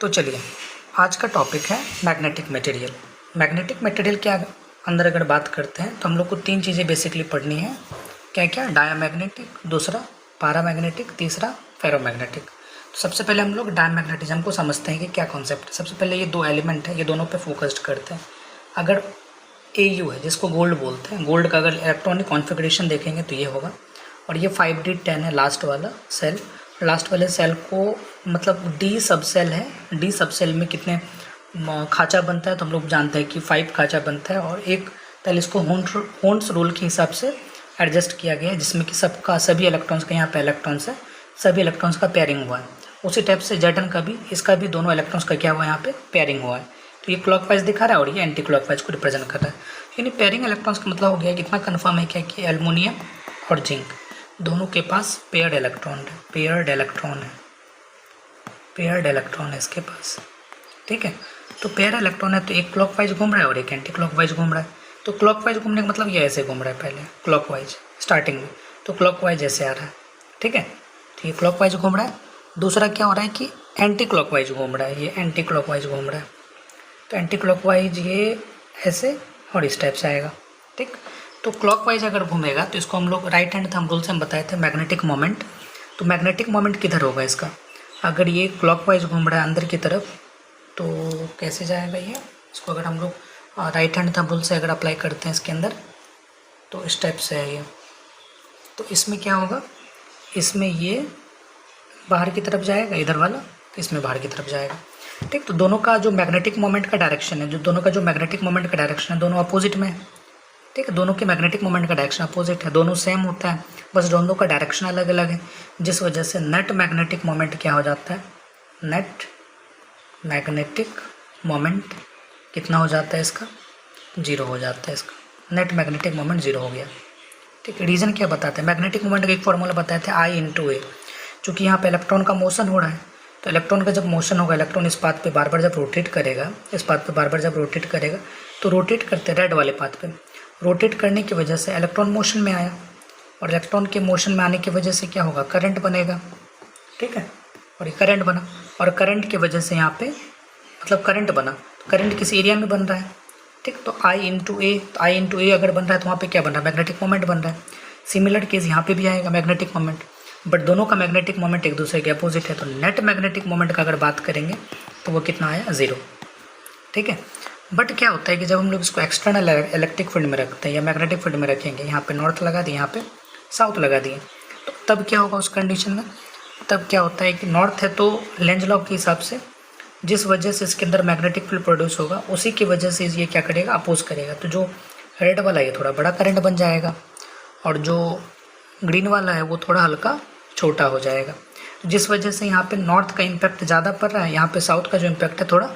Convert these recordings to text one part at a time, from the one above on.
तो चलिए आज का टॉपिक है मैग्नेटिक मटेरियल। मैग्नेटिक मटेरियल के अंदर अगर बात करते हैं तो हम लोग को तीन चीज़ें बेसिकली पढ़नी है। क्या क्या? डायामैग्नेटिक, दूसरा पैरामैग्नेटिक, तीसरा फेरोमैग्नेटिक। तो सबसे पहले हम लोग डायामैग्नेटिज्म को समझते हैं कि क्या कॉन्सेप्ट है। सबसे पहले ये दो एलिमेंट है, ये दोनों पे फोकस्ड करते हैं। अगर AU है जिसको गोल्ड बोलते हैं, गोल्ड का अगर इलेक्ट्रॉनिक कॉन्फ़िगरेशन देखेंगे तो ये होगा, और ये 5d10 है लास्ट वाला सेल। लास्ट वाले सेल को मतलब डी सब सेल है। डी सब सेल में कितने खाँचा बनता है तो हम लोग जानते हैं कि 5 खाँचा बनता है, और एक पहले इसको होन्स रूल के हिसाब से एडजस्ट किया गया है जिसमें कि सबका सभी इलेक्ट्रॉन्स का यहाँ पे इलेक्ट्रॉन्स है, सभी इलेक्ट्रॉन्स का पेयरिंग हुआ है। उसी टाइप से जेटन का भी, इसका भी दोनों इलेक्ट्रॉन्स का क्या हुआ है, यहाँ पे पेयरिंग हुआ है। तो ये क्लॉकवाइज दिखा रहा है और ये एंटी क्लॉकवाइज को रिप्रेजेंट कर रहा है। यानी पेयरिंग इलेक्ट्रॉन्स का मतलब हो गया कि इतना कन्फर्म है क्या कि एल्युमिनियम और जिंक दोनों के पास पेयर्ड इलेक्ट्रॉन है, पेयर्ड इलेक्ट्रॉन है इसके पास। ठीक है, तो पेयर इलेक्ट्रॉन है तो एक क्लॉकवाइज घूम रहा है और एक एंटी क्लॉकवाइज घूम रहा है। तो क्लॉकवाइज घूमने का मतलब ये ऐसे घूम रहा है, पहले क्लॉकवाइज स्टार्टिंग में, तो क्लॉकवाइज ऐसे आ रहा है। ठीक है, तो ये क्लॉकवाइज घूम रहा है। दूसरा क्या हो रहा है कि एंटी क्लॉकवाइज घूम रहा है, ये एंटी क्लॉकवाइज घूम रहा है। तो एंटी क्लॉकवाइज ये ऐसे और इस टाइप से आएगा। ठीक, तो क्लॉकवाइज अगर घूमेगा तो इसको हम लोग राइट हैंड थंब रूल से हम बताए थे मैग्नेटिक मोमेंट। तो मैग्नेटिक मोमेंट किधर होगा इसका? अगर ये क्लॉकवाइज घूम रहा है अंदर की तरफ तो कैसे जाएगा ये? इसको अगर हम लोग राइट हैंड थंब रूल से अगर अप्लाई करते हैं इसके अंदर तो इस टाइप से है ये। तो इसमें क्या होगा, इसमें ये बाहर की तरफ जाएगा, इधर वाला, तो इसमें बाहर की तरफ जाएगा। ठीक, तो दोनों का जो मैग्नेटिक मोमेंट का डायरेक्शन है, दोनों अपोजिट में है। ठीक है, दोनों के मैग्नेटिक मोमेंट का डायरेक्शन अपोजिट है, दोनों सेम होता है, बस दोनों का डायरेक्शन अलग अलग है, जिस वजह से नेट मैग्नेटिक मोमेंट क्या हो जाता है, नेट मैग्नेटिक मोमेंट कितना हो जाता है इसका? 0 हो जाता है इसका। नेट मैग्नेटिक मोमेंट 0 हो गया। ठीक है, रीज़न क्या बताते हैं? मैग्नेटिक मोमेंट का एक फॉर्मूला बताए थे I/A। चूँकि यहाँ पे इलेक्ट्रॉन का मोशन हो रहा है, तो इलेक्ट्रॉन का जब मोशन होगा, इलेक्ट्रॉन इस पाथ पे बार बार जब रोटेट करेगा, तो रोटेट करते रेड वाले पाथ पे रोटेट करने की वजह से इलेक्ट्रॉन मोशन में आया, और इलेक्ट्रॉन के मोशन में आने की वजह से क्या होगा, करंट बनेगा। ठीक है, और ये करंट बना, और करंट की वजह से यहाँ पे मतलब करंट बना, तो करंट किस एरिया में बन रहा है? ठीक, तो I/A अगर बन रहा है तो वहाँ पे क्या बन रहा है, मैग्नेटिक मोमेंट बन रहा है। सिमिलर केस यहाँ पे भी आएगा मैग्नेटिक मोमेंट, बट दोनों का मैग्नेटिक मोमेंट एक दूसरे के अपोजिट है। तो नेट मैग्नेटिक मोमेंट का अगर बात करेंगे तो वो कितना आया, 0। ठीक है, बट क्या होता है कि जब हम लोग इसको एक्सटर्नल इलेक्ट्रिक फील्ड में रखते हैं या मैग्नेटिक फील्ड में रखेंगे, यहाँ पे नॉर्थ लगा दिए, यहाँ पे साउथ लगा दिए, तो तब क्या होगा उस कंडीशन में? तब क्या होता है कि नॉर्थ है तो लेंज लॉ के हिसाब से जिस वजह से इसके अंदर मैग्नेटिक फील्ड प्रोड्यूस होगा, उसी की वजह से ये क्या करेगा, अपोज करेगा। तो जो रेड वाला है ये थोड़ा बड़ा करंट बन जाएगा, और जो ग्रीन वाला है वो थोड़ा हल्का छोटा हो जाएगा। तो जिस वजह से यहाँ पे नॉर्थ का इम्पैक्ट ज़्यादा पड़ रहा है, यहाँ पे साउथ का जो इम्पैक्ट है थोड़ा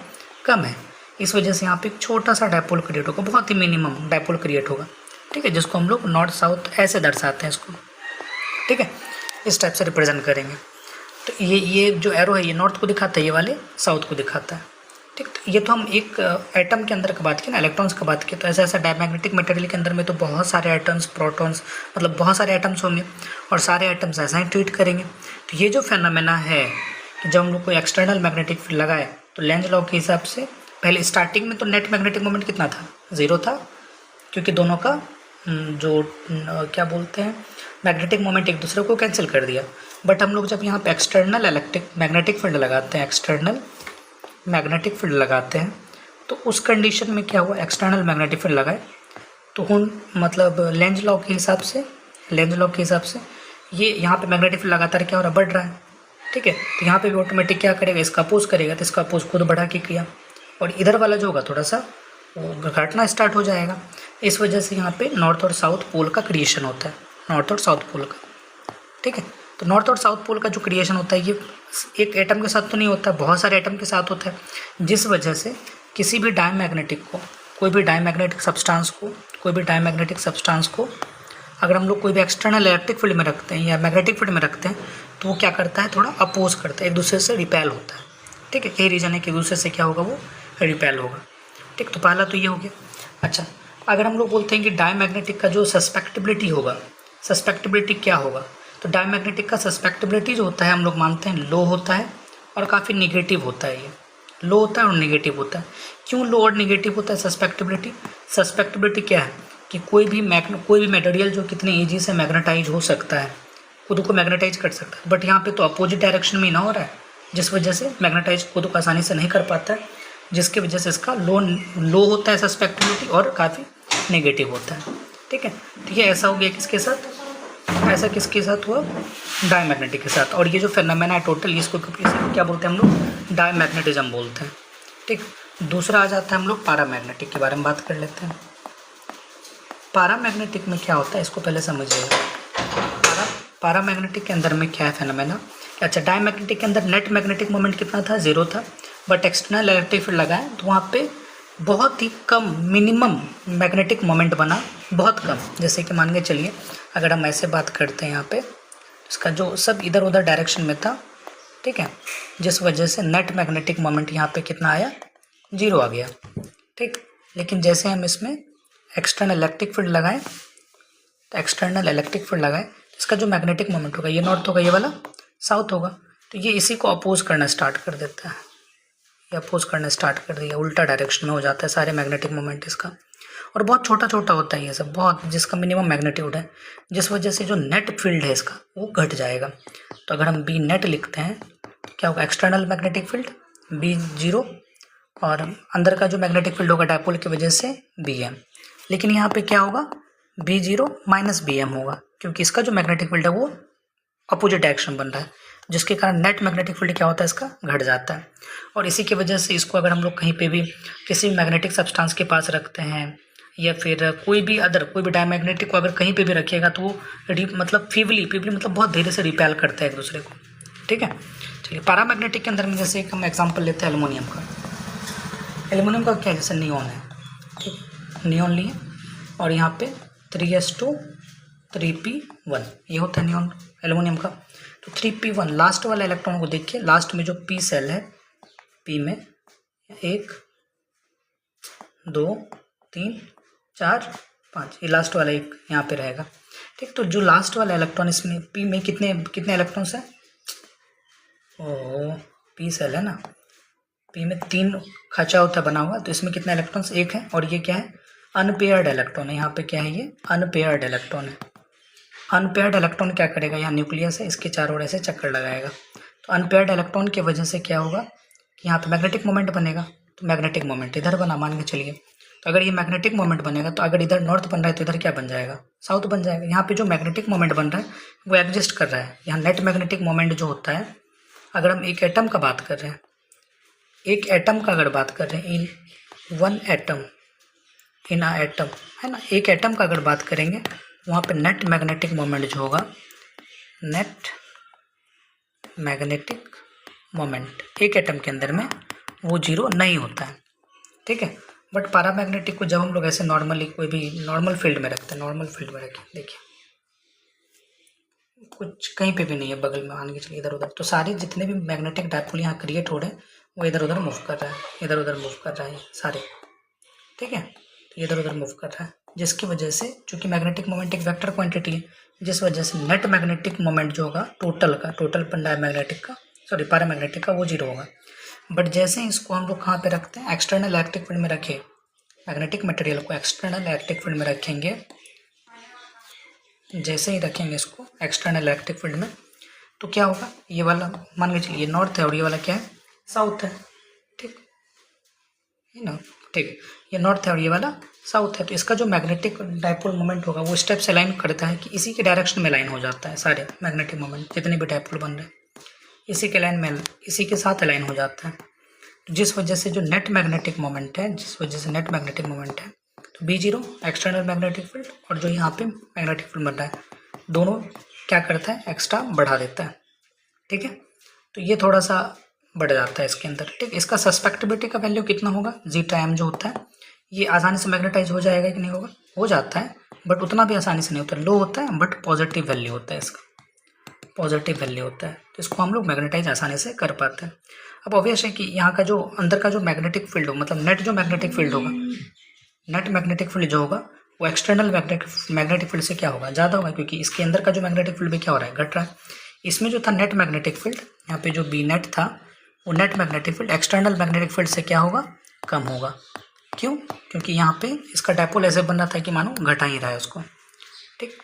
कम है। इस वजह से यहाँ पे एक छोटा सा डायपोल क्रिएट होगा, बहुत ही मिनिमम डायपोल क्रिएट होगा। ठीक है, जिसको हम लोग नॉर्थ साउथ ऐसे दर्शाते हैं इसको। ठीक है, इस टाइप से रिप्रेजेंट करेंगे। तो ये जो एरो है ये नॉर्थ को दिखाता है, ये वाले साउथ को दिखाता है। ठीक, तो ये तो हम एक एटम के अंदर का बात की ना, इलेक्ट्रॉन्स का बात की। तो ऐसा डायमैग्नेटिक मटेरियल के अंदर में तो बहुत सारे एटम्स, प्रोटॉन्स, मतलब बहुत सारे एटम्स होंगे, और सारे एटम्स ऐसा ही ट्रीट करेंगे। तो ये जो फेनोमेना है कि जब हम लोग को एक्सटर्नल मैग्नेटिक फील्ड लगाए तो लेंज लॉ के हिसाब से पहले स्टार्टिंग में तो नेट मैग्नेटिक मोमेंट कितना था, 0 था, क्योंकि दोनों का जो क्या बोलते हैं मैग्नेटिक मोमेंट एक दूसरे को कैंसिल कर दिया। बट हम लोग जब यहाँ पे एक्सटर्नल मैग्नेटिक फील्ड लगाते हैं, तो उस कंडीशन में क्या हुआ, एक्सटर्नल मैग्नेटिक फील्ड लगाए तो मतलब लेंज लॉ के हिसाब से ये यहाँ पे मैग्नेटिक फील्ड लगातार क्या हो रहा है, बढ़ रहा है। ठीक है, तो यहाँ पे भी ऑटोमेटिक क्या करेगा, इसका अपोज करेगा, तो इसका अपोज खुद बढ़ा के किया, और इधर वाला जो होगा थोड़ा सा वो घटना स्टार्ट हो जाएगा। इस वजह से यहाँ पे नॉर्थ और साउथ पोल का क्रिएशन होता है, नॉर्थ और साउथ पोल का। ठीक है, तो नॉर्थ और साउथ पोल का जो क्रिएशन होता है ये एक एटम के साथ तो नहीं होता, बहुत सारे एटम के साथ होता है, जिस वजह से किसी भी डायमैग्नेटिक को, कोई भी डायमैग्नेटिक सब्सटेंस को अगर हम लोग कोई भी एक्सटर्नल इलेक्ट्रिक फील्ड में रखते हैं या मैग्नेटिक फील्ड में रखते हैं तो वो क्या करता है, थोड़ा अपोज करता है, एक दूसरे से रिपेल होता है। ठीक है, यही रीज़न है कि एक दूसरे से क्या होगा, वो रिपेल होगा। ठीक, तो पहला तो ये हो गया। अच्छा, अगर हम लोग बोलते हैं कि डायमैग्नेटिक का जो सस्पेक्टिबिलिटी होगा, सस्पेक्टिबिलिटी क्या होगा, तो डायमैग्नेटिक का सस्पेक्टिबिलिटी जो होता है हम लोग मानते हैं लो होता है और काफ़ी निगेटिव होता है ये। लो होता है और नेगेटिव होता है। क्यों लो और नेगेटिव होता है सस्पेक्टिबिलिटी? सस्पेक्टिबिलिटी क्या है कि कोई भी मटेरियल जो कितने ईजी से मैग्नेटाइज हो सकता है, खुद को मैग्नेटाइज कर सकता है, बट यहाँ पे तो अपोजिट डायरेक्शन में ही ना हो रहा है, जिस वजह से मैग्नेटाइज खुद को आसानी से नहीं कर पाता है, जिसकी वजह से इसका लो होता है सस्पेक्टिबिलिटी और काफ़ी नेगेटिव होता है। ठीक है, ठीक है। ऐसा हो गया किसके साथ? ऐसा किसके साथ हुआ? डायमैग्नेटिक के साथ। और ये जो फेनोमेना है टोटल, इसको क्या बोलते हैं हम लोग? डायमैग्नेटिज्म बोलते हैं। ठीक। दूसरा आ जाता है हम लोग पैरामैग्नेटिक के बारे में बात कर लेते हैं। पैरामैग्नेटिक में क्या होता है इसको पहले समझिएगा। पैरामैग्नेटिक के अंदर में क्या है फेनोमेना? अच्छा, डायमैग्नेटिक के अंदर नेट मैग्नेटिक मोमेंट कितना था? 0 था, बट एक्सटर्नल इलेक्ट्रिक फील्ड लगाए तो वहाँ पे बहुत ही कम, मिनिमम मैग्नेटिक मोमेंट बना, बहुत कम। जैसे कि मान के चलिए अगर हम ऐसे बात करते हैं यहाँ पे, इसका जो सब इधर उधर डायरेक्शन में था, ठीक है, जिस वजह से नेट मैग्नेटिक मोमेंट यहाँ पे कितना आया? 0 आ गया। ठीक। लेकिन जैसे हम इसमें एक्सटर्नल इलेक्ट्रिक फील्ड लगाएं, तो एक्सटर्नल इलेक्ट्रिक फील्ड लगाएं, इसका जो मैग्नेटिक मोमेंट होगा ये नॉर्थ होगा, ये वाला साउथ होगा, तो ये इसी को अपोज करना स्टार्ट कर देता है। ये अपोज करना स्टार्ट कर दिया, उल्टा डायरेक्शन में हो जाता है सारे मैग्नेटिक मोमेंट इसका। और बहुत छोटा छोटा होता है ये सब, बहुत, जिसका मिनिमम मैग्नीट्यूड है, जिस वजह से जो नेट फील्ड है इसका वो घट जाएगा। तो अगर हम बी नेट लिखते हैं तो क्या होगा? एक्सटर्नल मैग्नेटिक फील्ड बी 0, और अंदर का जो मैग्नेटिक फील्ड होगा डायपोल की वजह से बी एम। लेकिन यहाँ पे क्या होगा? बी 0 माइनस बी एम होगा, क्योंकि इसका जो मैग्नेटिक फील्ड है वो अपोजिट डायरेक्शन बन रहा है, जिसके कारण नेट मैग्नेटिक फील्ड क्या होता है? इसका घट जाता है। और इसी की वजह से इसको अगर हम लोग कहीं पे भी किसी मैग्नेटिक सब्सटेंस के पास रखते हैं, या फिर कोई भी डायमैग्नेटिक को अगर कहीं पे भी रखिएगा तो वो मतलब फीवली मतलब बहुत धीरे से रिपेल करते हैं एक दूसरे को। ठीक है, चलिए पैरामैग्नेटिक के अंदर में जैसे एक हम एग्जाम्पल लेते हैं एल्युमिनियम का। एल्युमिनियम का क्या है? जैसे नियॉन है, ठीक, नियॉन लिए और यहाँ पे 3s2 3p1 ये होता है नियॉन एल्युमिनियम का। तो 3p1 लास्ट वाला इलेक्ट्रॉन को देखिए, लास्ट में जो p सेल है, p में 1 2 3 4 5, ये लास्ट वाला एक यहाँ पे रहेगा। ठीक, तो जो लास्ट वाला इलेक्ट्रॉन इसमें p में कितने इलेक्ट्रॉन्स हैं? ओह, p सेल है ना, p में 3 खाचा होता है बना हुआ, तो इसमें कितने इलेक्ट्रॉन्स? 1 है। और ये क्या है? अनपेयर्ड इलेक्ट्रॉन है। यहाँ पे क्या है? ये अनपेयर्ड इलेक्ट्रॉन है। अनपेयर्ड इलेक्ट्रॉन क्या करेगा? यहाँ न्यूक्लियस है, इसके चारों ओर ऐसे चक्कर लगाएगा। तो अनपेयर्ड इलेक्ट्रॉन की वजह से क्या होगा कि यहाँ पे मैग्नेटिक मोमेंट बनेगा। तो मैग्नेटिक मोमेंट इधर बना, मान के चलिए, तो अगर ये मैग्नेटिक मोमेंट बनेगा तो अगर इधर नॉर्थ बन रहा है तो इधर क्या बन जाएगा? साउथ बन जाएगा। यहाँ पे जो मैग्नेटिक मोमेंट बन रहा है वो एग्जिस्ट कर रहा है। यहाँ नेट मैग्नेटिक मोमेंट जो होता है, अगर हम एक एटम का बात कर रहे हैं, एक एटम का अगर बात कर रहे हैं, in one atom, in a atom, है ना, एक एटम का अगर बात करेंगे, वहाँ पे नेट मैग्नेटिक मोमेंट जो होगा, नेट मैग्नेटिक मोमेंट एक एटम के अंदर में वो 0 नहीं होता है। ठीक है, बट पैरामैग्नेटिक को जब हम लोग ऐसे नॉर्मली कोई भी नॉर्मल फील्ड में रखते हैं, नॉर्मल फील्ड में रखें, देखिए कुछ कहीं पे भी नहीं है बगल में, आने के चलिए इधर उधर, तो सारे जितने भी मैग्नेटिक डायपोल यहाँ क्रिएट हो रहे हैं वो इधर उधर मूव कर रहा है, इधर उधर मूव कर रहा है सारे। ठीक है, तो इधर उधर मूव कर रहा है, जिसकी वजह से, चूंकि मैग्नेटिक मोमेंट एक वेक्टर क्वांटिटी है, जिस वजह से नेट मैग्नेटिक मोमेंट जो होगा टोटल डायमैग्नेटिक का, सॉरी पैरामैग्नेटिक का, वो 0 होगा। बट जैसे ही इसको हम लोग कहाँ पे रखते हैं? एक्सटर्नल इलेक्ट्रिक फील्ड में रखें, मैग्नेटिक मटेरियल को एक्सटर्नल इलेक्ट्रिक फील्ड में रखेंगे, जैसे ही रखेंगे इसको एक्सटर्नल इलेक्ट्रिक फील्ड में, तो क्या होगा? ये वाला मान के चलिए नॉर्थ है और ये वाला क्या है? साउथ है। ठीक है ना, ठीक, ये नॉर्थ है और ये वाला साउथ है, तो इसका जो मैग्नेटिक डायपोल मोमेंट होगा वो स्टेप से अलाइन करता है कि इसी के डायरेक्शन में लाइन हो जाता है। सारे मैग्नेटिक मोमेंट जितने भी डायपोल बन रहे हैं इसी के लाइन में, इसी के साथ अलाइन हो जाता है, जिस वजह से जो नेट मैग्नेटिक मोमेंट है, तो B0 एक्सटर्नल मैग्नेटिक फील्ड और जो यहाँ पे मैग्नेटिक फील्ड बन रहा है, दोनों क्या करता है? एक्स्ट्रा बढ़ा देता है। ठीक है, तो ये थोड़ा सा बढ़ जाता है इसके अंदर। ठीक, इसका सस्पेक्टिबिलिटी का वैल्यू कितना होगा? जीटा m जो होता है, ये आसानी से मैग्नेटाइज हो जाएगा कि नहीं होगा? हो जाता है, बट उतना भी आसानी से नहीं होता, लो होता है, बट पॉजिटिव वैल्यू होता है इसका, पॉजिटिव वैल्यू होता है, तो इसको हम लोग मैग्नेटाइज आसानी से कर पाते हैं। अब ऑब्वियस है कि यहाँ का जो अंदर का जो मैग्नेटिक फील्ड होगा, मतलब नेट जो मैग्नेटिक फील्ड होगा, नेट मैग्नेटिक फील्ड जो होगा वो एक्सटर्नल मैग्नेटिक फील्ड से क्या होगा? ज़्यादा होगा, क्योंकि इसके अंदर का जो मैग्नेटिक फील्ड भी क्या हो रहा है? घट रहा है। इसमें जो था नेट मैग्नेटिक फील्ड, यहाँ पे जो बी नेट था वो net magnetic field external magnetic field से क्या होगा, कम होगा। क्यों? क्योंकि यहाँ पे इसका डायपोल ऐसे बन रहा था कि मानो घटा ही रहा है उसको। ठीक,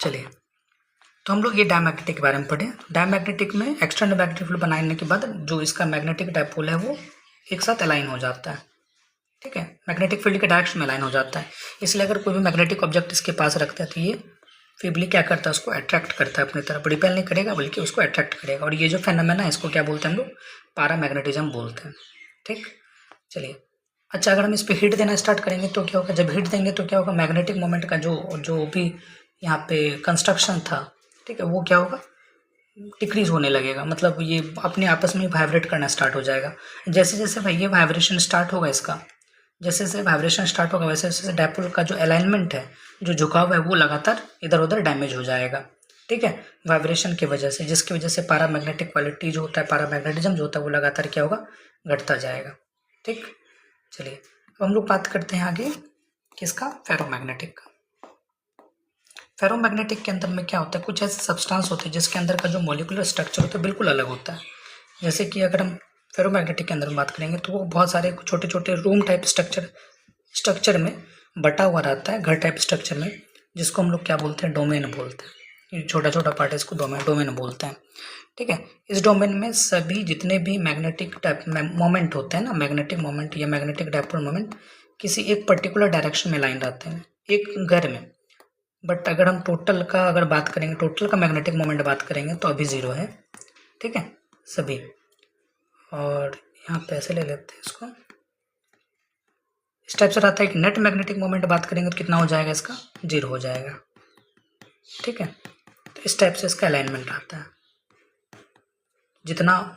चलिए तो हम लोग ये डायमैग्नेटिक के बारे में पढ़े। डायमैग्नेटिक में एक्सटर्नल मैग्नेटिक फील्ड बनाने के बाद जो इसका मैग्नेटिक डायपोल है वो एक साथ अलाइन हो जाता है। ठीक है, मैग्नेटिक फील्ड के डायरेक्शन में अलाइन हो जाता है। इसलिए अगर कोई भी मैग्नेटिक ऑब्जेक्ट इसके पास रखता है तो ये फीबली क्या करता है, उसको अट्रैक्ट करता है अपनी तरफ, रिपेल नहीं करेगा बल्कि उसको अट्रैक्ट करेगा। और ये जो फेनोमेना है इसको क्या बोलते हैं हम लोग, पैरामैग्नेटिज्म बोलते हैं। ठीक, चलिए अच्छा, अगर हम इस पर हीट देना स्टार्ट करेंगे तो क्या होगा, जब हीट देंगे तो क्या होगा, मैग्नेटिक मोमेंट का जो भी यहाँ पे कंस्ट्रक्शन था, ठीक है, वो क्या होगा, डिक्रीज होने लगेगा। मतलब ये अपने आपस में वाइब्रेट करना स्टार्ट हो जाएगा। जैसे जैसे भाई ये वाइब्रेशन स्टार्ट होगा इसका, जैसे जैसे वाइब्रेशन स्टार्ट होगा वैसे वैसे डायपोल का जो अलाइनमेंट है, जो झुकाव है, वो लगातार इधर उधर डैमेज हो जाएगा। ठीक है, वाइब्रेशन की वजह से, जिसकी वजह से पैरामैग्नेटिक क्वालिटी जो होता है, पैरामैग्नेटिज्म जो होता है, वो लगातार क्या होगा, घटता जाएगा। ठीक, चलिए अब हम लोग बात करते हैं आगे किसका, फेरोमैग्नेटिक का। फेरोमैग्नेटिक के अंदर में क्या होता है, कुछ ऐसे सब्सटेंस होते हैं जिसके अंदर का जो मॉलिक्यूलर स्ट्रक्चर होता है बिल्कुल अलग होता है। जैसे कि अगर हम फेरोमैग्नेटिक के अंदर में बात करेंगे तो वो बहुत सारे छोटे छोटे रूम टाइप स्ट्रक्चर में बटा हुआ रहता है, घर टाइप स्ट्रक्चर में, जिसको हम लोग क्या बोलते हैं, डोमेन बोलते हैं। ये छोटा छोटा पार्ट है, इसको डोमेन बोलते हैं। ठीक है, इस डोमेन में सभी जितने भी मैग्नेटिक टाइप मोमेंट होते हैं ना, मैग्नेटिक मोमेंट या मैग्नेटिक डायपोल मोमेंट किसी एक पर्टिकुलर डायरेक्शन में लाइन रहते हैं एक घर में। बट अगर हम टोटल का अगर बात करेंगे, टोटल का मैग्नेटिक मोमेंट बात करेंगे तो अभी 0 है। ठीक है, सभी, और यहाँ पे ऐसे ले लेते हैं इसको, इस टाइप से रहता है कि नेट मैग्नेटिक मोमेंट बात करेंगे तो कितना हो जाएगा, इसका 0 हो जाएगा। ठीक है, तो इस टाइप से इसका अलाइनमेंट आता है, जितना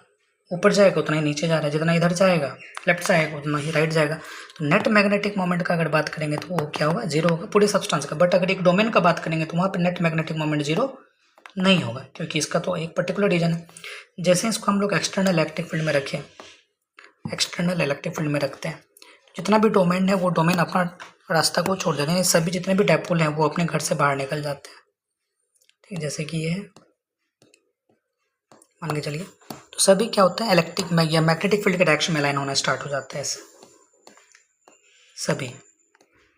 ऊपर जाएगा उतना ही नीचे जा रहा है, जितना इधर जाएगा लेफ्ट जाएगा उतना ही राइट जाएगा। तो नेट मैग्नेटिक मोमेंट का अगर बात करेंगे तो वो क्या होगा, 0 होगा पूरे सब्सटेंस का। बट अगर एक डोमेन का बात करेंगे तो वहाँ पे नेट मैग्नेटिक मोमेंट 0 नहीं होगा, क्योंकि इसका तो एक पर्टिकुलर रीजन है। जैसे इसको हम लोग एक्सटर्नल इलेक्ट्रिक फील्ड में रखें, एक्सटर्नल इलेक्ट्रिक फील्ड में रखते हैं, जितना भी डोमेन है वो डोमेन अपना रास्ता को छोड़ देते हैं, सभी जितने भी डायपोल हैं वो अपने घर से बाहर निकल जाते हैं। ठीक, जैसे कि ये है, मान के चलिए, तो सभी क्या होता है, इलेक्ट्रिक या मैग्नेटिक फील्ड के डायरेक्शन में अलाइन होना स्टार्ट हो जाता है। ऐसे सभी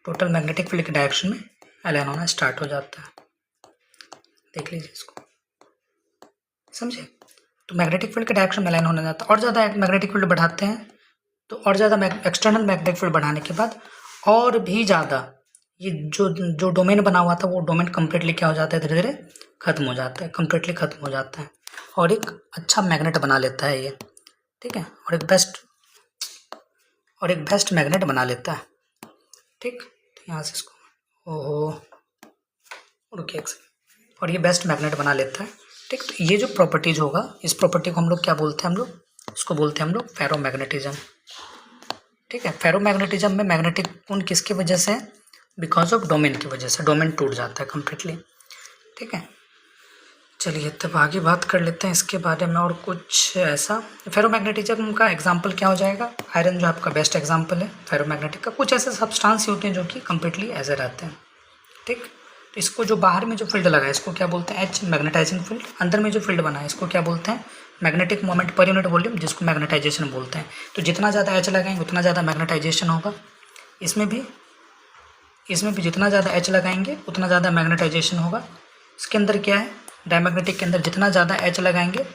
टोटल मैग्नेटिक फील्ड के डायरेक्शन में अलाइन होना स्टार्ट हो जाता है। देख लीजिए इसको, समझे। तो मैग्नेटिक फील्ड के डायरेक्शन में अलाइन होना जाता है। और ज़्यादा मैग्नेटिक फील्ड बढ़ाते हैं तो और ज़्यादा एक्सटर्नल मैग्नेटिक फील्ड बढ़ाने के बाद और भी ज़्यादा ये जो डोमेन बना हुआ था वो डोमेन कम्प्लीटली क्या हो जाता है, धीरे धीरे खत्म हो जाता है, कम्प्लीटली खत्म हो जाता है, और एक अच्छा मैग्नेट बना लेता है ये। ठीक है, और एक बेस्ट मैग्नेट बना लेता है। ठीक, तो यहाँ से इसको रुकिए एक सेकंड, और ये बेस्ट मैग्नेट बना लेता है। ठीक, तो ये जो प्रॉपर्टीज होगा, इस प्रॉपर्टी को हम लोग क्या बोलते हैं, हम लोग इसको बोलते हैं हम लोग फेरोमैग्नेटिज्म। ठीक है, फेरोमैग्नेटिज्म में मैग्नेटिक गुण किसकी वजह से, बिकॉज ऑफ डोमेन की वजह से, डोमेन टूट जाता है कम्प्लीटली। ठीक है, चलिए तब आगे बात कर लेते हैं इसके बारे में और कुछ ऐसा। फेरोमैग्नेटिज्म का एग्जांपल क्या हो जाएगा, आयरन जो आपका बेस्ट एग्जांपल है फेरोमैग्नेटिक का। कुछ ऐसे सब्सटेंस होते हैं जो कि कम्प्लीटली ऐसे रहते हैं। ठीक, तो इसको जो बाहर में जो फील्ड लगा है इसको क्या बोलते हैं, एच, मैग्नेटाइजिंग फील्ड। अंदर में जो फील्ड बना है इसको क्या बोलते हैं, magnetic moment per unit volume, जिसको मैग्नेटाइजेशन बोलते हैं। तो जितना ज़्यादा एच लगाएंगे उतना ज़्यादा मैग्नेटाइजेशन होगा। इसमें भी जितना ज़्यादा एच लगाएंगे उतना ज़्यादा मैग्नेटाइजेशन होगा। इसके अंदर क्या है, डायमैग्नेटिक के अंदर जितना ज़्यादा एच लगाएंगे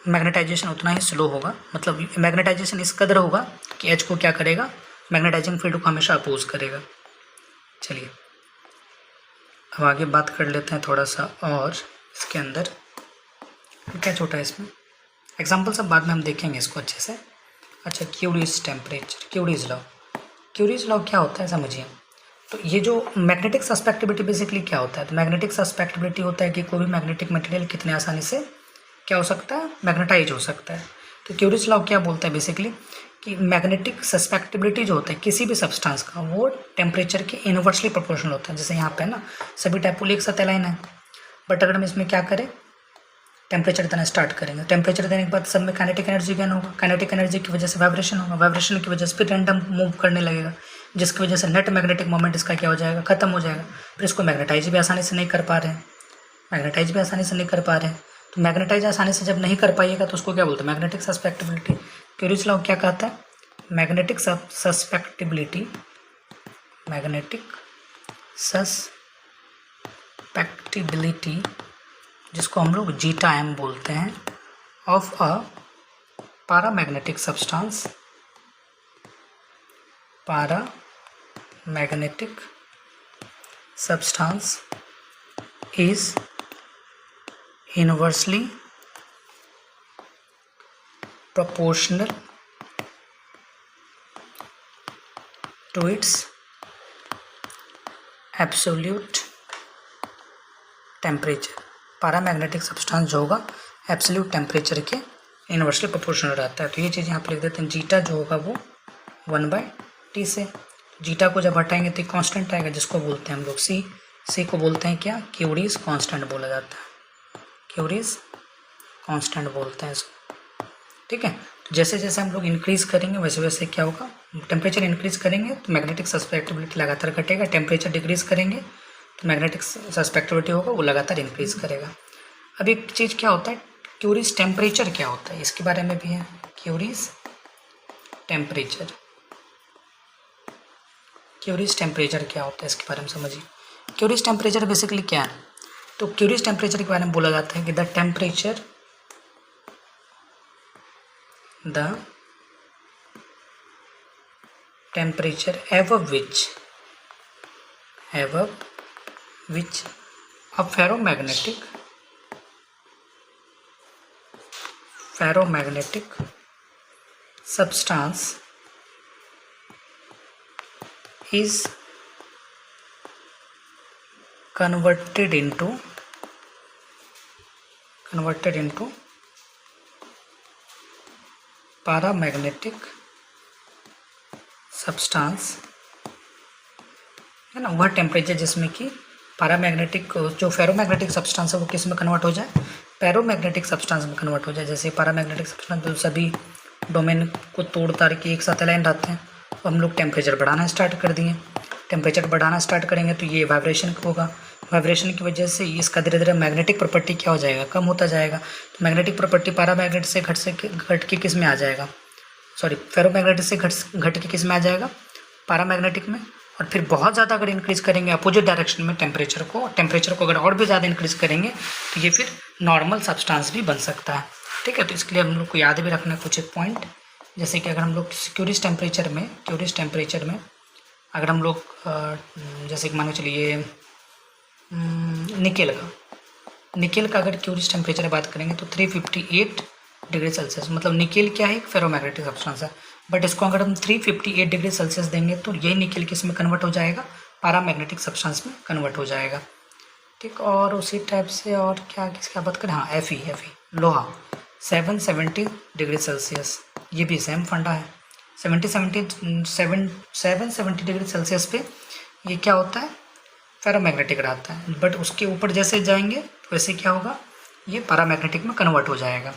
मैग्नेटाइजेशन उतना ही स्लो होगा। मतलब मैग्नेटाइजेशन इस कदर होगा कि एच को क्या करेगा, मैग्नेटाइजिंग फील्ड को हमेशा अपोज करेगा। चलिए अब आगे बात कर लेते हैं थोड़ा सा, और इसके अंदर क्या छोटा है, इसमें एग्जाम्पल सब बाद में हम देखेंगे इसको अच्छे से। अच्छा, क्यूरीज टेम्परेचर, क्यूरीज लॉ क्या होता है समझिए। तो ये जो मैग्नेटिक सस्पेक्टिबिलिटी बेसिकली क्या होता है, तो मैग्नेटिक सस्पेक्टिबिलिटी होता है कि कोई भी मैग्नेटिक मटेरियल कितने आसानी से क्या हो सकता है, मैग्नेटाइज हो सकता है। तो क्यूरीज लॉ क्या बोलता है बेसिकली कि मैग्नेटिक सस्पेक्टिबिलिटी जो होता है किसी भी सब्सटेंस का, वो टेम्परेचर के इनवर्सली प्रोपोर्शनल होता है। जैसे यहाँ पे ना सभी डायपोल एक साथ अलाइन है, बट अगर हम इसमें क्या करें, टेम्परेचर देना स्टार्ट करेंगे, टेम्परेचर देने के बाद सब में काइनेटिक एनर्जी गेन होगा, काइनेटिक एनर्जी की वजह से वाइब्रेशन होगा, वाइब्रेशन की वजह से फिर रैंडम मूव करने लगेगा, जिसकी वजह से नेट मैग्नेटिक मोमेंट इसका क्या हो जाएगा, खत्म हो जाएगा। फिर इसको मैग्नेटाइज भी आसानी से नहीं कर पा रहे हैं, तो मैग्नेटाइज आसानी से जब नहीं कर पाइएगा तो उसको क्या बोलते हैं, मैग्नेटिक सस्पेक्टिबिलिटी। क्यूरीज लॉ क्या कहता है, मैग्नेटिक सस्पेक्टिबिलिटी, मैग्नेटिक सस्पेक्टिबिलिटी जिसको हम लोग जीटा एम बोलते हैं, of a paramagnetic substance, paramagnetic substance is inversely proportional to its absolute temperature। Paramagnetic substance जो होगा एब्सोल्यूट टेम्परेचर के इन्वर्सली प्रोपोर्शनल रहता है। तो ये चीज़ यहाँ पे लिख देते हैं, जीटा जो होगा वो 1/T से। जीटा को जब हटाएंगे तो कांस्टेंट आएगा जिसको बोलते हैं हम लोग सी। सी को बोलते हैं क्या, क्यूरीज कांस्टेंट बोला जाता है, क्यूरीज कांस्टेंट बोलते हैं इसको, ठीक है। तो जैसे जैसे हम लोग इंक्रीज करेंगे वैसे वैसे क्या होगा, टेम्परेचर इंक्रीज करेंगे तो मैग्नेटिक सस्पेक्टिबिलिटी लगातार घटेगा, टेम्परेचर डिक्रीज करेंगे तो मैग्नेटिक सस्पेक्टिबिलिटी होगा वो लगातार इंक्रीज करेगा। अब एक चीज़ क्या होता है, क्यूरीज टेम्परेचर क्या होता है, इसके बारे में भी है। क्यूरीज टेम्परेचर, क्यूरीज टेम्परेचर क्या होता है इसके बारे में समझिए। क्यूरीज टेम्परेचर बेसिकली क्या है, तो क्यूरीज टेम्परेचर के बारे में बोला जाता है कि the temperature above which a ferromagnetic substance is converted into paramagnetic substance, है ना, वह टेम्परेचर जिसमें कि पैरामैग्नेटिक जो फेरोमैग्नेटिक सब्सटेंस है वो किस में कन्वर्ट हो जाए, पैरामैग्नेटिक सब्सटेंस में कन्वर्ट हो जाए। जैसे पैरामैग्नेटिक सब्सटेंस तो सभी डोमेन को तोड़ ताड़ के एक साथ अलाइन रहते हैं, तो हम लोग टेम्परेचर बढ़ाना स्टार्ट कर दिए। टेम्परेचर बढ़ाना स्टार्ट करेंगे तो ये वाइब्रेशन होगा, वाइब्रेशन की वजह से इसका धीरे धीरे मैग्नेटिक प्रॉपर्टी क्या हो जाएगा, कम होता जाएगा। तो मैग्नेटिक प्रॉपर्टी पैरामैग्नेट से घट के किस में आ जाएगा, सॉरी फेरोमैग्नेटिक से घट के किस में आ जाएगा, पैरामैग्नेटिक में। और फिर बहुत ज़्यादा अगर इंक्रीज़ करेंगे अपोजिट डायरेक्शन में टेम्परेचर को अगर और भी ज़्यादा इंक्रीज़ करेंगे तो ये फिर नॉर्मल सब्सटेंस भी बन सकता है, ठीक है। तो इसके लिए हम लोग को याद भी रखना है कुछ एक पॉइंट, जैसे कि अगर हम लोग क्यूरीज टेम्परेचर में अगर हम लोग जैसे कि मान के चलिए निकेल का अगर क्यूरीज टेम्परेचर की बात करेंगे तो 358 डिग्री सेल्सियस, मतलब निकेल क्या है, एक फेरोमैग्नेटिक सब्सटेंस है, बट इसको अगर हम 358 डिग्री सेल्सियस देंगे तो ये निकेल किस में कन्वर्ट हो जाएगा, पैरामैग्नेटिक सब्सटेंस में कन्वर्ट हो जाएगा, ठीक। और उसी टाइप से और क्या किसकी बात करें, हाँ एफ ई लोहा 770 डिग्री सेल्सियस, ये भी सेम फंडा है। 770 डिग्री सेल्सियस पे ये क्या होता है, फेरोमैग्नेटिक रहता है, बट उसके ऊपर जैसे जाएंगे तो वैसे क्या होगा, ये पैरामैग्नेटिक में कन्वर्ट हो जाएगा,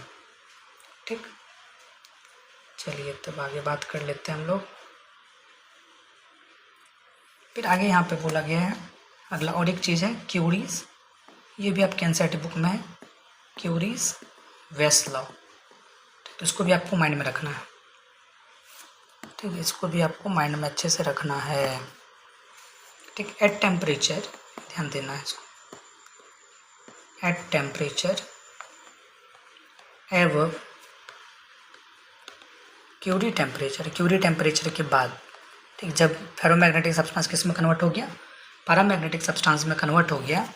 ठीक। चलिए तब आगे बात कर लेते हैं हम लोग। फिर आगे यहाँ पे बोला गया है अगला और एक चीज़ है क्यूरीज, ये भी आपके एनसीईआरटी बुक में है, क्यूरीज वेस लॉ, तो इसको भी आपको माइंड में रखना है, ठीक है, इसको भी आपको माइंड में अच्छे से रखना है, ठीक। एट टेम्परेचर, ध्यान देना है इसको, एट टेम्परेचर एवं क्यूरी टेम्परेचर के बाद, ठीक, जब फेरोमैग्नेटिक सब्सटेंस किस में कन्वर्ट हो गया, पैरामैग्नेटिक सब्सटेंस में कन्वर्ट हो गया,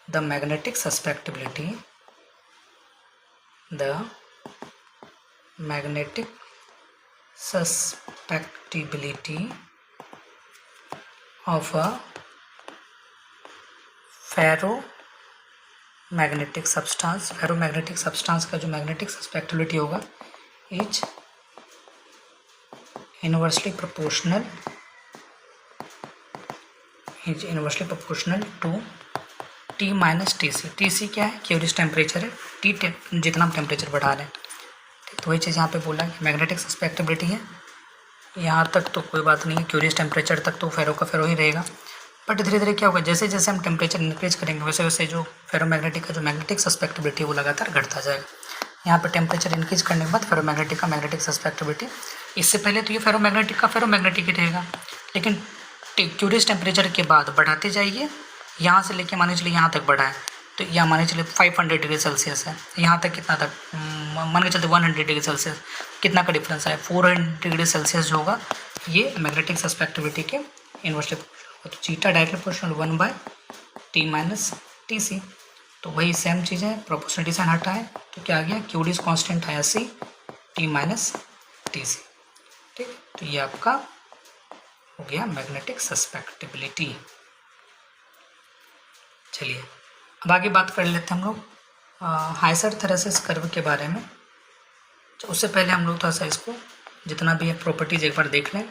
the magnetic susceptibility of a ferromagnetic substance का जो मैग्नेटिक सस्पेक्टिबिलिटी होगा is inversely proportional to T माइनस TC। TC क्या है, क्यूरीज टेम्परेचर है, T जितना हम टेम्परेचर बढ़ा रहे हैं, ठीक। तो वही चीज़ यहाँ पे बोला कि मैग्नेटिक सस्पेक्टिबिलिटी है, यहाँ तक तो कोई बात नहीं है, क्यूरीज टेम्परेचर तक तो फेरो का फेरो ही रहेगा, बट धीरे धीरे क्या होगा, जैसे जैसे हम टेम्परेचर इंक्रीज करेंगे वैसे वैसे जो फेरोमैग्नेटिक का जो मैग्नेटिक सस्पेक्टिबिलिटी वो लगातार घटता जाएगा। यहाँ पे टेम्परेचर इंक्रीज करने के बाद फेरोमैग्नेटिक का मैग्नेटिक सस्पेक्टिबिलिटी, इससे पहले तो ये फेरोमैग्नेटिक ही रहेगा, लेकिन क्यूरियस टेम्परेचर के बाद बढ़ाते जाइए, यहाँ से लेके माने चलिए यहाँ तक बढ़ा है, तो यहाँ माने चलिए 500 डिग्री सेल्सियस है, यहाँ तक कितना तक मान के चलते 100 डिग्री सेल्सियस, कितना का डिफरेंस है 400 डिग्री सेल्सियस जो होगा ये मैग्नेटिक सस्पेक्टिबिलिटी के इन्वर्सली, तो चीटा directly proportional 1/T minus TC। तो वही सेम चीज़ है, प्रोपोर्शनलिटी साइन हटा है तो क्या आ गया, क्यूडीज कांस्टेंट आया C T माइनस TC। ठीक, तो ये आपका हो गया मैग्नेटिक सस्पेक्टिबिलिटी। चलिए अब आगे बात कर लेते हैं हम लोग हाइसर-थेरेसिस कर्व के बारे में। तो उससे पहले हम लोग थोड़ा सा इसको जितना भी है प्रॉपर्टीज एक बार देख लें।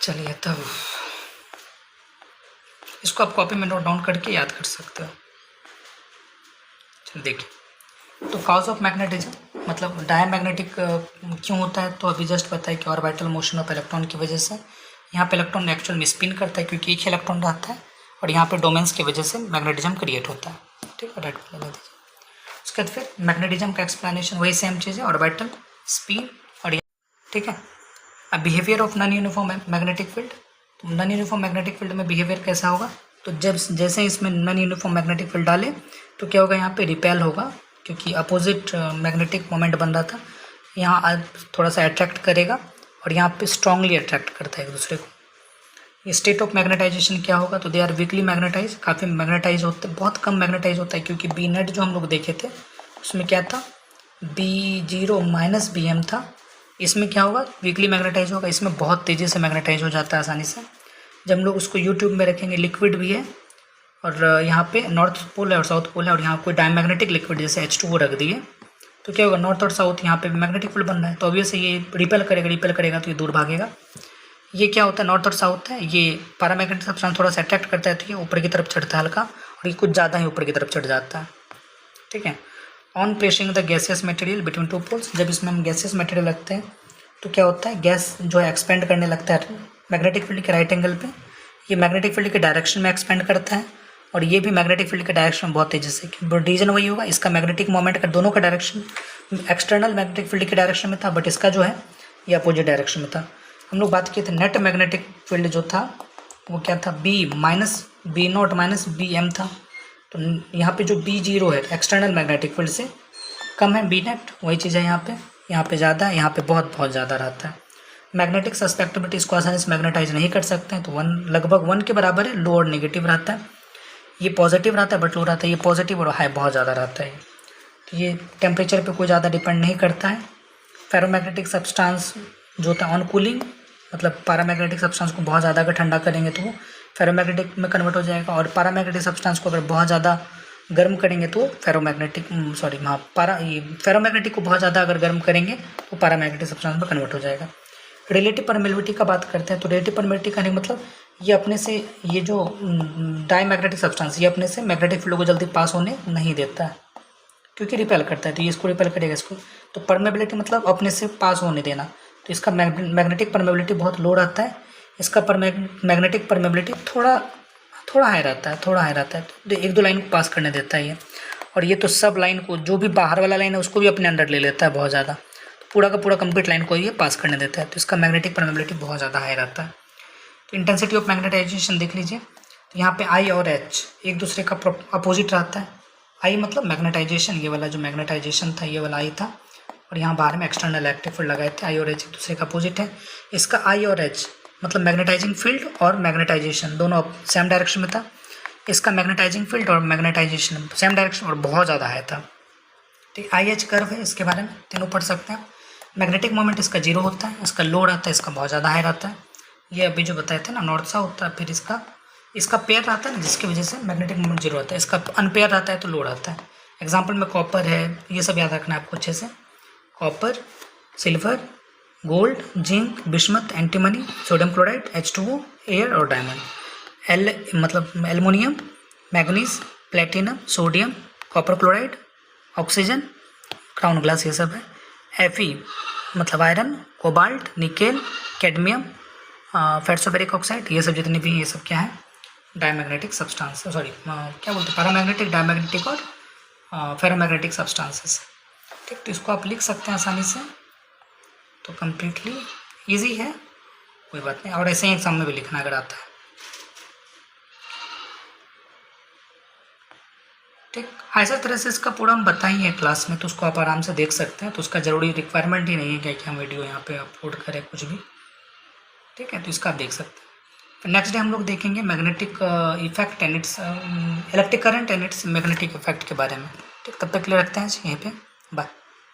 चलिए तब इसको आप कॉपी में नोट डाउन करके याद कर सकते हो। चलिए देखिए, तो कॉज ऑफ मैग्नेटिज्म मतलब डायमैग्नेटिक क्यों होता है, तो अभी जस्ट बताया कि ऑर्बिटल मोशन ऑफ इलेक्ट्रॉन की वजह से। यहाँ पे इलेक्ट्रॉन एक्चुअल में स्पिन करता है क्योंकि एक ही इलेक्ट्रॉन रहता है, और यहाँ पे डोमेन्स की वजह से मैग्नेटिज्म क्रिएट होता है। ठीक है, राइट लगा दीजिए। उसके बाद फिर मैग्नेटिज्म का एक्सप्लेनेशन वही सेम चीज़ है, ऑर्बिटल स्पिन और ठीक है। अब behaviour of non uniform magnetic field, तो नॉन यूनिफॉर्म मैग्नेटिक फील्ड में बिहेवियर कैसा होगा, तो जब जैसे इसमें नॉन यूनिफॉर्म मैग्नेटिक फील्ड डाले तो क्या होगा, यहाँ पे रिपेल होगा क्योंकि अपोजिट मैग्नेटिक मोमेंट बन रहा था, यहाँ थोड़ा सा अट्रैक्ट करेगा और यहाँ पे स्ट्रांगली अट्रैक्ट करता है एक दूसरे को। ये स्टेट ऑफ मैग्नेटाइजेशन क्या होगा, तो दे आर वीकली मैग्नेटाइज, काफ़ी मैग्नेटाइज होते, बहुत कम मैग्नेटाइज होता है क्योंकि बी नेट जो हम लोग देखे थे उसमें क्या था, B0 माइनस BM था। इसमें क्या होगा, वीकली मैग्नेटाइज होगा, इसमें बहुत तेज़ी से मैग्नेटाइज हो जाता है आसानी से। जब हम लोग उसको यूट्यूब में रखेंगे, लिक्विड भी है और यहाँ पे नॉर्थ पोल है और साउथ पोल है, और यहाँ कोई डायमैग्नेटिक लिक्विड जैसे H2O रख दिए तो क्या होगा, नॉर्थ और साउथ यहाँ पे मैग्नेटिक फील्ड बन रहा है, तो ऑब्वियसली ये रिपेल करेगा तो ये दूर भागेगा। ये क्या होता है, नॉर्थ और साउथ है, ये पैरामैग्नेटिक सब्सटेंस थोड़ा सा अट्रैक्ट करता है तो ये ऊपर की तरफ चढ़ता है हल्का, और ये कुछ ज़्यादा ही ऊपर की तरफ चढ़ जाता है। ठीक है, on placing the gaseous material between two poles, जब इसमें हम गैसियस मटेरियल रखते हैं तो क्या होता है, गैस जो है एक्सपेंड करने लगता है मैग्नेटिक फील्ड के राइट एंगल पे। ये मैग्नेटिक फील्ड के डायरेक्शन में एक्सपेंड करता है और ये भी मैग्नेटिक फील्ड के डायरेक्शन में बहुत तेज़ी से, रीजन वही होगा, इसका मैग्नेटिक मोमेंट का दोनों का डायरेक्शन एक्सटर्नल मैग्नेटिक फील्ड के डायरेक्शन में था, बट इसका जो है ये अपोजिट डायरेक्शन में था। हम लोग बात किए थे नेट मैग्नेटिक फील्ड जो था वो क्या था, B0 माइनस BM था। तो यहाँ पे जो B0 है एक्सटर्नल मैग्नेटिक फील्ड से कम है B नेट, वही चीज़ है यहाँ पे ज़्यादा है, यहाँ पे बहुत ज़्यादा रहता है। मैग्नेटिक सस्पेक्टिबिलिटी इसको आसानी से मैग्नेटाइज नहीं कर सकते हैं, तो लगभग 1 के बराबर है, लो और नेगेटिव रहता है। ये पॉजिटिव रहता है बट लो रहता है, ये पॉजिटिव और हाई बहुत ज़्यादा रहता है। तो ये टेम्परेचर पे कोई ज़्यादा डिपेंड नहीं करता है। फेरोमैग्नेटिक सब्सटेंस जो होता है ऑन कूलिंग, मतलब पैरामैग्नेटिक सब्सटेंस को बहुत ज़्यादा अगर ठंडा करेंगे तो वो फेरोमैग्नेटिक में कन्वर्ट हो जाएगा, और पैरामैग्नेटिक सब्सटेंस को अगर बहुत ज़्यादा गर्म करेंगे तो फेरोमैग्नेटिक को बहुत ज़्यादा अगर गर्म करेंगे तो पैरामैग्नेटिक सब्सटेंस में कन्वर्ट हो जाएगा। रिलेटिव परमेबिलिटी का बात करते हैं, तो रिलेटिव परमेबिलिटी का मतलब ये अपने से, ये जो डायमैग्नेटिक सब्सटेंस ये अपने से मैग्नेटिक फील्ड को जल्दी पास होने नहीं देता है क्योंकि रिपेल करता है, तो ये इसको रिपेल करेगा इसको। तो परमेबिलिटी मतलब अपने से पास होने देना, तो इसका मैग्नेटिक परमेबिलिटी बहुत लो रहता है, इसका मैग्नेटिक परमेबिलिटी थोड़ा हाई रहता है, तो 1-2 लाइन को पास करने देता है ये। और ये तो सब लाइन को, जो भी बाहर वाला लाइन है उसको भी अपने अंदर ले लेता है बहुत ज़्यादा, तो पूरा का पूरा कंप्लीट लाइन को ये पास करने देता है, तो इसका मैग्नेटिक परमेबिलिटी बहुत ज़्यादा हाई रहता है। तो इंटेंसिटी ऑफ मैग्नेटाइजेशन देख लीजिए, तो यहाँ पे I और H एक दूसरे का अपोजिट रहता है। I मतलब मैग्नेटाइजेशन, ये वाला जो मैग्नेटाइजेशन था ये वाला I था, और यहाँ बाहर में एक्सटर्नल एक्टिव फील्ड लगाए थे। I और H एक दूसरे का अपोजिट है। इसका I और H मतलब मैग्नेटाइजिंग फील्ड और मैग्नेटाइजेशन दोनों सेम डायरेक्शन में था। इसका मैग्नेटाइजिंग फील्ड और मैग्नेटाइजेशन सेम डायरेक्शन और बहुत ज़्यादा हाई था। ठीक, IH कर्व है, इसके बारे में तीनों पढ़ सकते हैं। मैग्नेटिक मोमेंट इसका 0 होता है, इसका लो रहता है, इसका बहुत ज़्यादा हाई रहता है। ये अभी जो बताए थे ना, नॉर्थ साउथ होता है, फिर इसका पेयर रहता है ना, जिसकी वजह से मैग्नेटिक मोमेंट 0 रहता है। इसका अनपेयर रहता है तो लो रहता है। एग्जाम्पल में कॉपर है, ये सब याद रखना है आपको अच्छे से। Copper, silver, gold, zinc, bismuth, antimony, sodium chloride, H2O, air और डायमंड। मतलब aluminium, manganese, platinum, sodium, copper chloride, oxygen, crown glass, ये सब है। Fe मतलब iron, cobalt, nickel, cadmium, ferrosoferric oxide, ये सब जितने भी ये सब क्या है, डायमैग्नेटिक सब्सटेंस, सॉरी क्या बोलते हैं, पैरामैग्नेटिक, डायमैग्नेटिक और फेरोमैग्नेटिक सब्सटेंसेस। ठीक, तो इसको आप लिख सकते हैं आसानी से, तो कम्प्लीटली ईजी है, कोई बात नहीं। और ऐसे ही एग्जाम में भी लिखना अगर आता है। ठीक, ऐसा तरह से इसका पूरा हम बताएंगे क्लास में, तो उसको आप आराम से देख सकते हैं, तो उसका ज़रूरी रिक्वायरमेंट ही नहीं है कि हम वीडियो यहाँ पे अपलोड करें कुछ भी। ठीक है, तो इसका आप देख सकते हैं। फिर नेक्स्ट डे हम लोग देखेंगे magnetic effect and it's electric current and it's magnetic effect के बारे में। ठीक, तब तक के लिए रखते हैं यहीं पे, बाय।